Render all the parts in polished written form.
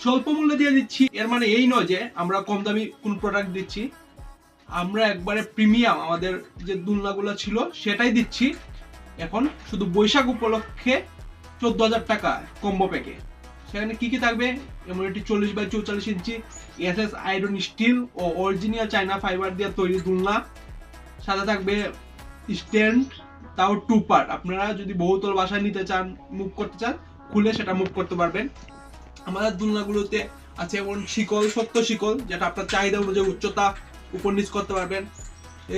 স্বল্প মূল্যে দিয়ে দিচ্ছি এর মানে এই নয় যে আমরা কম দামি কোন প্রোডাক্ট দিচ্ছি, আমরা একবারে প্রিমিয়াম আমাদের যে দুলনাগুলো ছিল সেটাই দিচ্ছি। এখন শুধু বৈশাখ উপলক্ষে 14,000 টাকা কম্বো প্যাকে। সেখানে কি কি থাকবে? এমনটি 40x44 ইঞ্চি এসএস আয়রন স্টিল ও অরিজিনাল চায়না ফাইবার দিয়ে তৈরি দুলনা, সাথে থাকবে স্ট্যান্ড, তাও 2 পার্ট। আপনারা যদি বহুতল বাসায় নিতে চান, মুভ করতে চান, খুলে সেটা মুভ করতে পারবেন। আমাদের দুলনাগুলোতে আছে এমন শিকল, শক্ত শিকল, যেটা আপনার চাহিদা অনুযায়ী উচ্চতা উপর নিচ করতে পারবেন।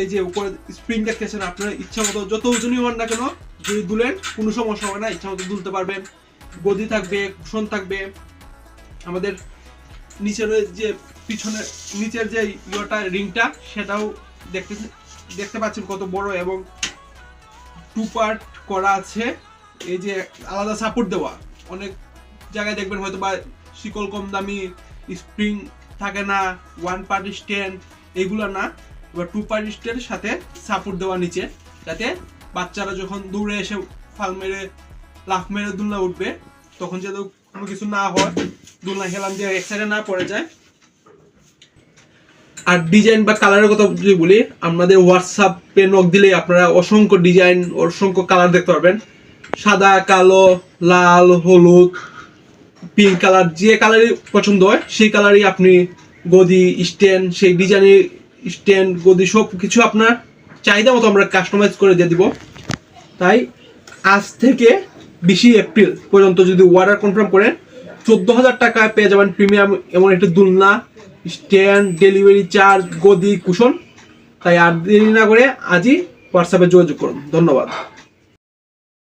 এই যে উপরে স্প্রিং দেখতেছেন, আপনার ইচ্ছা মতো যত ওজনই হন না কেন যদি দুলেন কোনো সমস্যা হবে না, ইচ্ছা মতো দুলতে পারবেন। গদি থাকবে, কুশন থাকবে। আমাদের নিচের যে পিছনে নিচের যে ইয়েটা রিংটা সেটাও দেখতে পাচ্ছেন কত বড় এবং 2 পার্ট করা আছে। এই যে আলাদা সাপোর্ট দেওয়া, অনেক জায়গায় দেখবেন হয়তো বা শিকল কম দামি, স্প্রিং থাকে না, 1 পার্ট স্ট্যান্ড, এগুলো না। এবার 2 পার্ট স্ট্যান্ডের সাথে সাপোর্ট দেওয়া নিচে, যাতে বাচ্চারা যখন দৌড়ে এসে ফাল মেরে লাফ মেরে দুলনা উঠবে তখন যাতে কোনো কিছু না হয়, দুলনা হেলান দিয়ে এক সাইডে না পড়ে যায়। আর ডিজাইন বা কালারের কথা যদি বলি, আমাদের হোয়াটসঅ্যাপে নক দিলেই আপনারা অসংখ্য ডিজাইন, অসংখ্য কালার দেখতে পারবেন। সাদা, কালো, লাল, হলুদ, পিঙ্ক কালার, যে কালারই পছন্দ হয় সেই কালারই আপনি গদি, স্ট্যান্ড, সেই ডিজাইনের স্ট্যান্ড, গদি সব কিছু আপনার চাহিদা মতো আমরা কাস্টমাইজ করে দিয়ে দিব। তাই আজ থেকে 20 এপ্রিল পর্যন্ত যদি অর্ডার কনফার্ম করেন 14,000 টাকায় পেয়ে যাবেন প্রিমিয়াম এমন একটা দুলনা, স্ট্যান্ড, ডেলিভারি চার্জ, গদি, কুশন। তাই আর দেরি না করে আজই হোয়াটসঅ্যাপে যোগাযোগ করুন। ধন্যবাদ।